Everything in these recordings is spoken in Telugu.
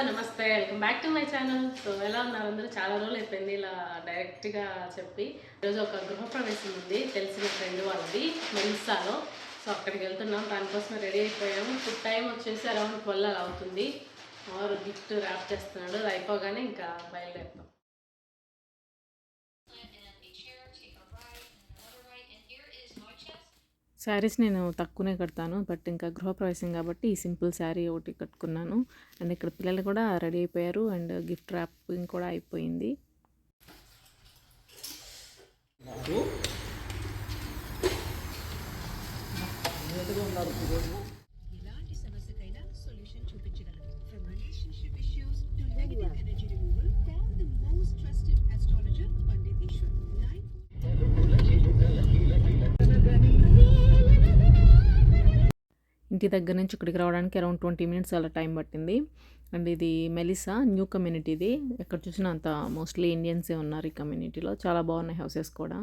నమస్తే. Welcome back to my channel. So ఎలా ఉన్నారు అందరూ? చాలా రోజులు అయిపోయింది ఇలా డైరెక్ట్గా చెప్పి. ఈరోజు ఒక గృహప్రవేశం ఉంది తెలిసిన ఫ్రెండ్ వాళ్ళది మెలిసాలో. సో అక్కడికి వెళ్తున్నాం, దానికోసం రెడీ అయిపోయాము. ఫుడ్ టైం వచ్చేసి అరౌండ్ 12 అలా అవుతుంది. ఆరు గిఫ్ట్ ర్యాప్ చేస్తున్నాడు, అది అయిపోగానే ఇంకా బయలుదేరుతాం. శారీస్ నేను తక్కువనే కడతాను, బట్ ఇంకా గృహప్రవేశం కాబట్టి ఈ సింపుల్ శారీ ఒకటి కట్టుకున్నాను. అండ్ ఇక్కడ పిల్లలు కూడా రెడీ అయిపోయారు అండ్ గిఫ్ట్ ర్యాపింగ్ కూడా అయిపోయింది. ఎలాంటి సమస్యకైనా సొల్యూషన్ చూపించగలరు. From relationship issues to negative energy removal, call the most trusted astrologer Pandit Ishwar. ఇంటి దగ్గర నుంచి ఇక్కడికి రావడానికి అరౌండ్ 20 మినిట్స్ అలా టైం పట్టింది. అండ్ ఇది మెలిసా న్యూ కమ్యూనిటీ. ఇది ఎక్కడ చూసినా అంత మోస్ట్లీ ఇండియన్సే ఉన్నారు ఈ కమ్యూనిటీలో. చాలా బాగున్నాయి హౌసెస్ కూడా.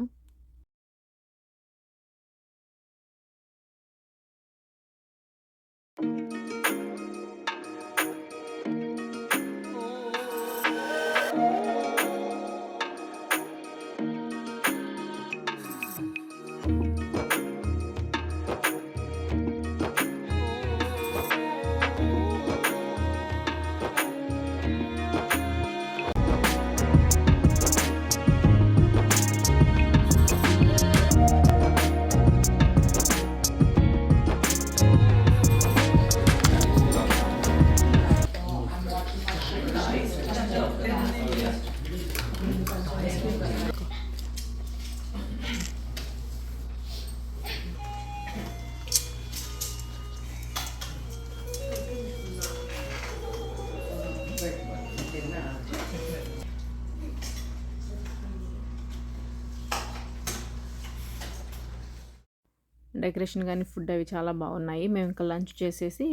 డెకరేషన్ కానీ ఫుడ్ అవి చాలా బాగున్నాయి. మేము ఇంకా లంచ్ చేసేసి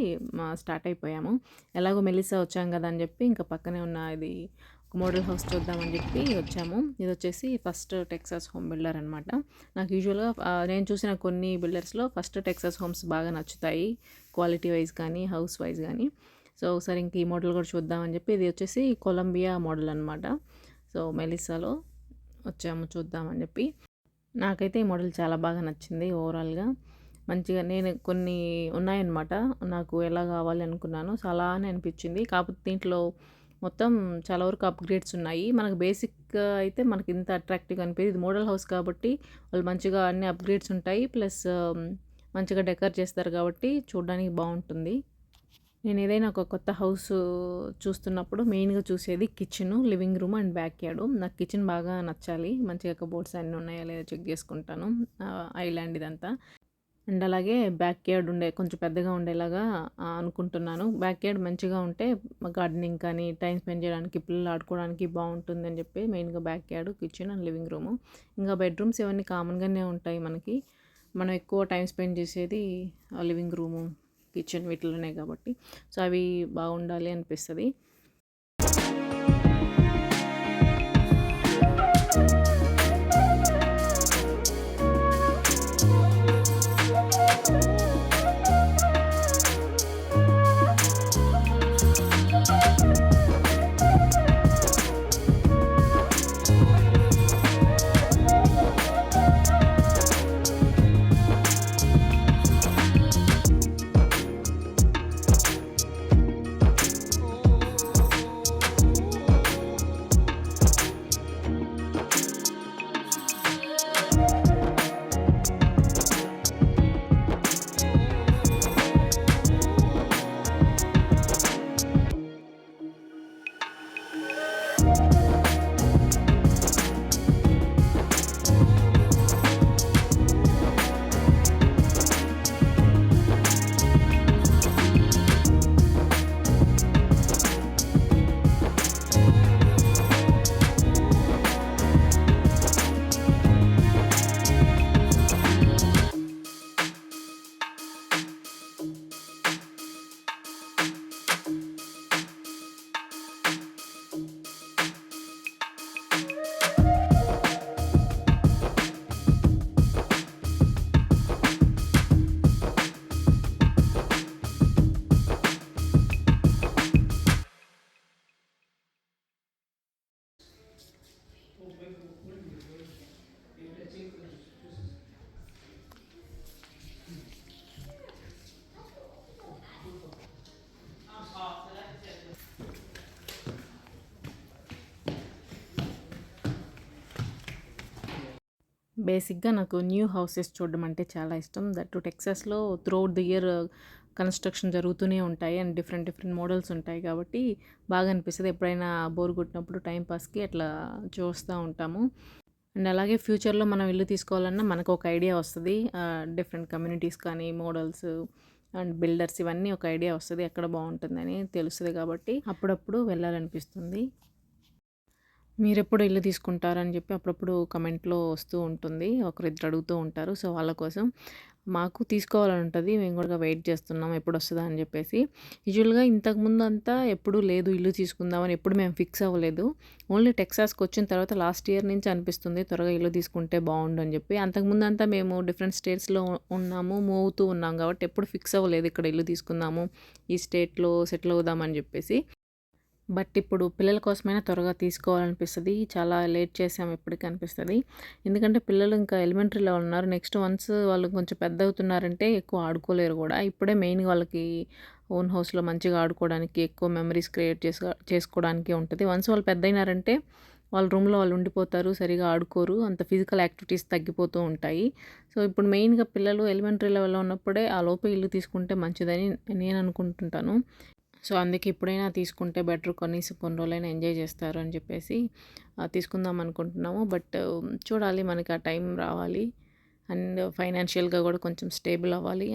స్టార్ట్ అయిపోయాము. ఎలాగో మెలిసా వచ్చాం కదా అని చెప్పి ఇంకా పక్కనే ఉన్న ఇది ఒక మోడల్ హౌస్ చూద్దామని చెప్పి వచ్చాము. ఇది వచ్చేసి ఫస్ట్ టెక్సాస్ హోమ్ బిల్డర్ అనమాట. నాకు యూజువల్గా నేను చూసిన కొన్ని బిల్డర్స్లో ఫస్ట్ టెక్సాస్ హోమ్స్ బాగా నచ్చుతాయి, క్వాలిటీ వైజ్ కానీ హౌస్ వైజ్ కానీ. సో ఒకసారి ఇంక ఈ మోడల్ కూడా చూద్దామని చెప్పి, ఇది వచ్చేసి కొలంబియా మోడల్ అనమాట. సో మెలిసాలో వచ్చాము చూద్దామని చెప్పి. నాకైతే ఈ మోడల్ చాలా బాగా నచ్చింది. ఓవరాల్గా మంచిగా నేను కొన్ని ఉన్నాయన్నమాట, నాకు ఎలా కావాలి అనుకున్నాను. సో అలానే అనిపించింది. కాకపోతే దీంట్లో మొత్తం చాలా వరకు అప్గ్రేడ్స్ ఉన్నాయి. మనకు బేసిక్ అయితే మనకి ఇంత అట్రాక్టివ్గా అనిపించింది. ఇది మోడల్ హౌస్ కాబట్టి వాళ్ళు మంచిగా అన్ని అప్గ్రేడ్స్ ఉంటాయి, ప్లస్ మంచిగా డెకర్ చేస్తారు కాబట్టి చూడడానికి బాగుంటుంది. నేను ఏదైనా ఒక కొత్త హౌస్ చూస్తున్నప్పుడు మెయిన్గా చూసేది kitchen, living room and back yard. నాకు కిచెన్ బాగా నచ్చాలి, మంచిగా కబోర్డ్స్ అన్నీ ఉన్నాయా లేదా చెక్ చేసుకుంటాను, ఐలాండ్ ఇదంతా. అండ్ అలాగే బ్యాక్ యార్డ్ కొంచెం పెద్దగా ఉండేలాగా అనుకుంటున్నాను. బ్యాక్ యార్డ్ మంచిగా ఉంటే గార్డెనింగ్ కానీ టైం స్పెండ్ చేయడానికి, పిల్లలు ఆడుకోవడానికి బాగుంటుంది అని చెప్పి మెయిన్గా back yard, kitchen and living room. ఇంకా బెడ్రూమ్స్ ఇవన్నీ కామన్గానే ఉంటాయి మనకి. మనం ఎక్కువ టైం స్పెండ్ చేసేది లివింగ్ రూము, కిచెన్ వీటిలోనే కాబట్టి సో అవి బాగుండాలి అనిపిస్తుంది. బేసిక్‌గా నాకు న్యూ హౌసెస్ చూడడం అంటే చాలా ఇష్టం. దట్ టు టెక్సాస్‌లో త్రూఅవుట్ ది ఇయర్ కన్‌స్ట్రక్షన్ జరుగుతూనే ఉంటాయి. అండ్ డిఫరెంట్ డిఫరెంట్ మోడల్స్ ఉంటాయి కాబట్టి బాగా అనిపిస్తది. ఎప్పుడైనా బోర్ కొట్టినప్పుడు టైమ్ పాస్‌కి అట్లా చూస్తా ఉంటాము. అండ్ అలాగే ఫ్యూచర్‌లో మనం ఇల్లు తీసుకోవాలన్నా మనకు ఒక ఐడియా వస్తది. డిఫరెంట్ కమ్యూనిటీస్ కానీ, మోడల్స్ అండ్ బిల్డర్స్ ఇవన్నీ ఒక ఐడియా వస్తది. ఎక్కడ బావుంటుందని తెలుస్తది కాబట్టి అప్పుడప్పుడు వెళ్ళాలనిపిస్తుంది. మీరెప్పుడు ఇల్లు తీసుకుంటారని చెప్పి అప్పుడప్పుడు కమెంట్‌లో వస్తూ ఉంటుంది. ఒకరిద్దరు అడుగుతూ ఉంటారు. సో, వాళ్ళ కోసం మాకు తీసుకోవాలని ఉంటది. మేము కూడా వెయిట్ చేస్తున్నాం ఎప్పుడొస్తదా అని చెప్పేసి. యూజువల్‌గా ఇంతకుముందంతా ఎప్పుడూ లేదు ఇల్లు తీసుకుందామని ఎప్పుడు మేము ఫిక్స్ అవ్వలేదు. ఓన్లీ టెక్సాస్‌కొచ్చిన తర్వాత లాస్ట్ ఇయర్ నుంచి అనిపిస్తుంది త్వరగా ఇల్లు తీసుకుంటే బావుండు అని చెప్పి. అంతకుముందంతా మేము డిఫరెంట్ స్టేట్స్‌లో ఉన్నాము. మూవ్ అవుతూ ఉన్నాం కాబట్టి ఎప్పుడు ఫిక్స్ అవ్వలేదు ఇక్కడ ఇల్లు తీసుకుందాము. ఈ స్టేట్‌లో సెటిల్ అవుదామని చెప్పేసి. బట్ ఇప్పుడు పిల్లల కోసమైనా త్వరగా తీసుకోవాలనిపిస్తది. చాలా లేట్ చేసాము ఇప్పటికి అనిపిస్తది. ఎందుకంటే పిల్లలు ఇంకా ఎలిమెంటరీలో ఉన్నారు. నెక్స్ట్ వన్స్ వాళ్ళు కొంచెం పెద్దవుతున్నారంటే ఎక్కువ ఆడుకోలేరు గూడా. ఇప్పుడే మెయిన్‌గా వాళ్ళకి ఓన్ హౌస్‌లో మంచిగా ఆడుకోవడానికి, ఎక్కువ మెమరీస్ క్రియేట్ చేసుకోవడానికి ఉంటది. వన్స్ వాళ్ళు పెద్దయినారంటే వాళ్ళ రూమ్‌లో వాళ్ళు ఉండిపోతారు. సరిగ్గా ఆడుకోరు. అంత ఫిజికల్ యాక్టివిటీస్ తగ్గిపోతూ ఉంటాయి. సో, ఇప్పుడు మెయిన్‌గా పిల్లలు ఎలిమెంటరీ లెవెల్‌లో ఉన్నప్పుడే ఆ లోపే ఇల్లు తీసుకుంటే మంచిదని నేను అనుకుంటుంటాను. సో, అందుకే ఇప్పుడైనా తీసుకుంటే బెటర్ కనీసం కొన్ని రోజులైనా ఎంజాయ్ చేస్తారు అని చెప్పేసి తీసుకుందాం అనుకుంటున్నాము. బట్ చూడాలి మనకి ఆ టైం రావాలి. అండ్ ఫైనాన్షియల్‌గా కూడా కొంచెం స్టేబుల్ అవ్వాలి.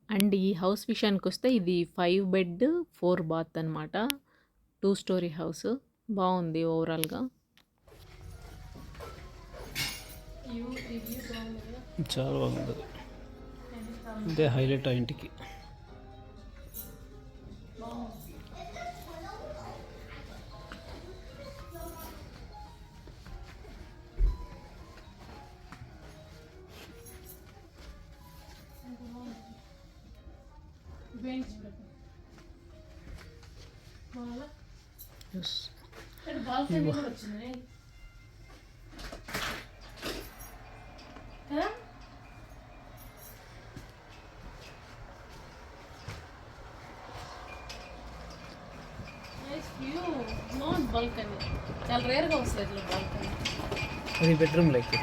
అండ్ ఈ హౌస్ విషయానికొస్తే ఇది 5 బెడ్, 4 బాత్ అనమాట. 2 స్టోరీ హౌస్. బావుంది ఓవరాల్‌గా. చాలా బాగుంటుంది. ఇదే హైలైట్ ఆ ఇంటికి. ఎస్. ఇవ్వ. బాల్కనీ చాలా రేర్‌గా వస్తది ఇట్లా బాల్కనీ. అది బెడ్రూమ్ లైక్.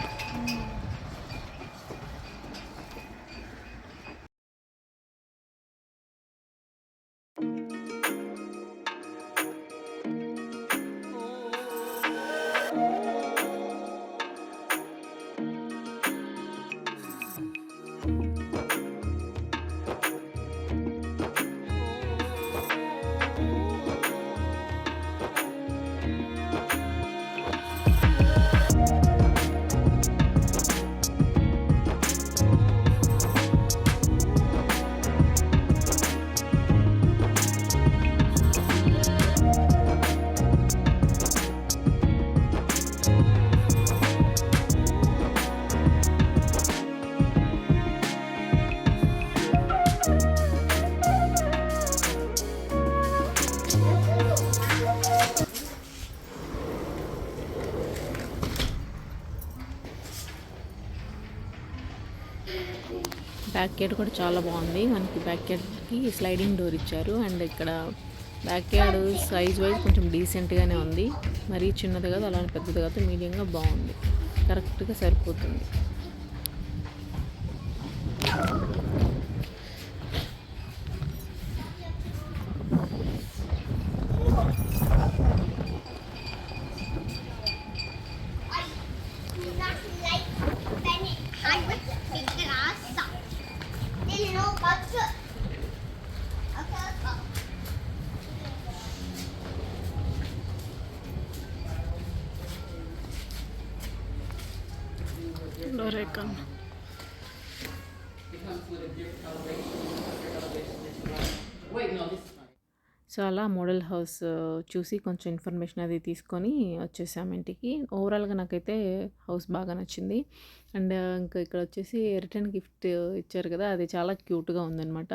బ్యాక్ యార్డ్ కూడా చాలా బాగుంది. మనకి బ్యాక్ యార్డ్‌కి స్లైడింగ్ డోర్ ఇచ్చారు. అండ్ ఇక్కడ బ్యాక్ యార్డ్ సైజ్ వైజ్ కొంచెం డీసెంట్‌గానే ఉంది. మరీ చిన్నది కాదు, అలానే పెద్దది కాదు, మీడియంగా బాగుంది. కరెక్ట్‌గా సరిపోతుంది. డోరేకాన్. సో, అలా మోడల్ హౌస్ చూసి కొంచెం ఇన్ఫర్మేషన్ అది తీసుకొని వచ్చేసాము ఇంటికి. ఓవరాల్‌గా నాకైతే హౌస్ బాగా నచ్చింది. అండ్ ఇంకా ఇక్కడ వచ్చేసి రిటర్న్ గిఫ్ట్ ఇచ్చారు కదా! అది చాలా క్యూట్‌గా ఉందనమాట.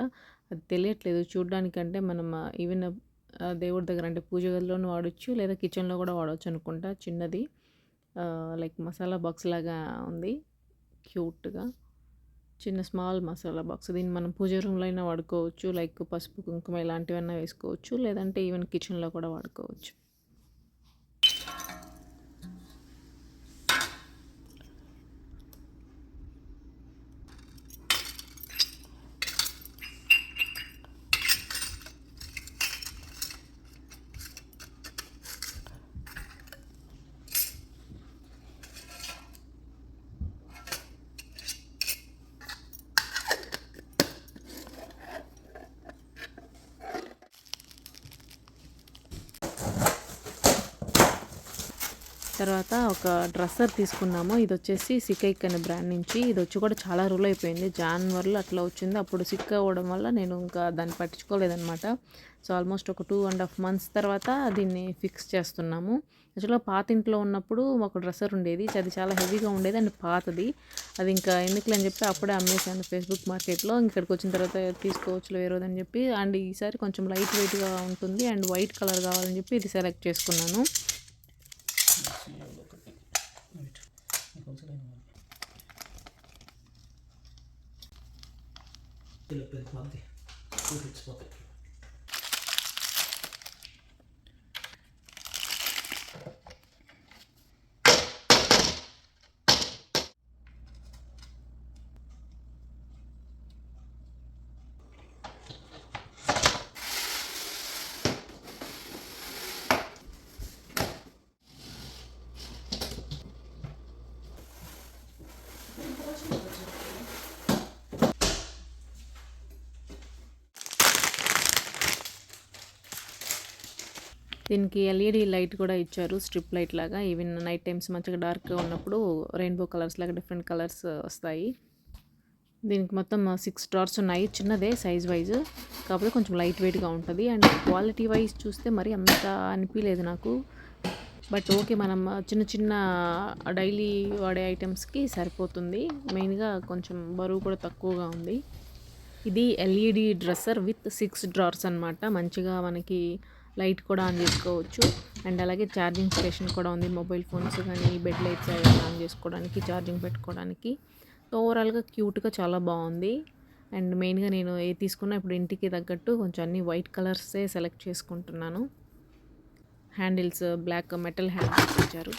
అది తెలియట్లేదు చూడ్డానికంటే మనం ఈవెన్ దేవుడి దగ్గర అంటే పూజ గదిలోనూ వాడొచ్చు, లేదా కిచెన్‌లో కూడా వాడొచ్చు అనుకుంటా. చిన్నది లైక్ మసాలా బాక్స్ లాగా ఉంది క్యూట్‌గా. చిన్న స్మాల్ మసాలా బాక్స్. దీన్ని మనం పూజ రూమ్‌లో అయినా వాడుకోవచ్చు. లైక్ పసుపు, కుంకుమ ఇలాంటివన్నా వేసుకోవచ్చు. లేదంటే ఈవెన్ కిచెన్‌లో కూడా వాడుకోవచ్చు. తర్వాత ఒక డ్రెస్సర్ తీసుకున్నాము. ఇదొచ్చేసి సికైక్ అనే బ్రాండ్ నుంచి. ఇదొచ్చి కూడా చాలా రోజులైపోయింది. జాన్వరిలో అట్లా వచ్చింది. అప్పుడు సిక్ అవ్వడం వల్ల నేను ఇంకా దాన్ని పట్టించుకోలేదనమాట. సో, ఆల్మోస్ట్ ఒక 2½ మంత్స్ తర్వాత దీన్ని ఫిక్స్ చేస్తున్నాము. యాక్చువల్‌గా పాత ఇంట్లో ఉన్నప్పుడు ఒక డ్రెస్సర్ ఉండేది. అది చాలా హెవీగా ఉండేది అండ్ పాతది. అది ఇంకా ఎందుకులే అని చెప్పి అప్పుడే అమ్మేసాను ఫేస్‌బుక్ మార్కెట్‌లో. ఇక్కడికొచ్చిన తర్వాత తీసుకోవచ్చులే వేరేదని చెప్పి అండ్ ఈసారి కొంచెం లైట్ వెయిట్‌గా ఉంటుంది అండ్ వైట్ కలర్ కావాలని చెప్పి ఇది సెలెక్ట్ చేసుకున్నాను. దీనికి ఎల్ఈడి లైట్ కూడా ఇచ్చారు. స్ట్రిప్ లైట్ లాగా. ఈవెన్ నైట్ టైమ్స్ మంచిగా డార్క్‌గా ఉన్నప్పుడు రెయిన్బో కలర్స్ లాగా డిఫరెంట్ కలర్స్ వస్తాయి. దీనికి మొత్తం 6 డ్రార్స్ ఉన్నాయి. చిన్నదే సైజ్ వైజ్. కాకపోతే కొంచెం లైట్ వెయిట్‌గా ఉంటది. అండ్ క్వాలిటీ వైజ్ చూస్తే మరి అంత అనిపియలేదు నాకు. But okay. మనం చిన్న చిన్న డైలీ వాడే ఐటెమ్స్‌కి సరిపోతుంది. మెయిన్‌గా కొంచెం బరువు కూడా తక్కువగా ఉంది. ఇది ఎల్ఈడి డ్రెస్సర్ విత్ 6 డ్రార్స్ అనమాట. మంచిగా మనకి లైట్ కూడా ఆన్ చేసుకోవచ్చు. అండ్ అలాగే ఛార్జింగ్ స్టేషన్ కూడా ఉంది. మొబైల్ ఫోన్స్ కానీ, బెడ్ లైట్స్ ఏవైనా ఆన్ చేసుకోవడానికి, ఛార్జింగ్ పెట్టుకోవడానికి. సో, ఓవరాల్‌గా క్యూట్‌గా చాలా బాగుంది. అండ్ మెయిన్‌గా నేను ఏది తీసుకున్నా ఇప్పుడు ఇంటికి తగ్గట్టు కొంచెం అన్ని వైట్ కలర్సే సెలెక్ట్ చేసుకుంటున్నాను. హ్యాండిల్స్ బ్లాక్ మెటల్ హ్యాండిల్స్ ఇచ్చారు.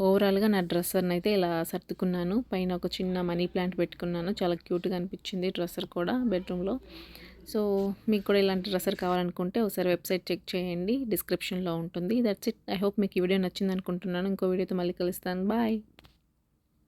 ఓవరాల్‌గా నా డ్రెస్సర్‌నైతే ఇలా సర్దుకున్నాను. పైన ఒక చిన్న మనీ ప్లాంట్ పెట్టుకున్నాను. చాలా క్యూట్‌గా అనిపించింది డ్రెస్సర్ కూడా బెడ్‌రూమ్‌లో. సో, మీకు కూడా ఇలాంటి డ్రెస్సర్ కావాలనుకుంటే ఒకసారి వెబ్‌సైట్ చెక్ చేయండి. డిస్క్రిప్షన్‌లో ఉంటుంది. That's it. ఐ హోప్ మీకు ఈ వీడియో నచ్చిందనుకుంటున్నాను. ఇంకో వీడియోతో మళ్ళీ కలుస్తాను. బాయ్.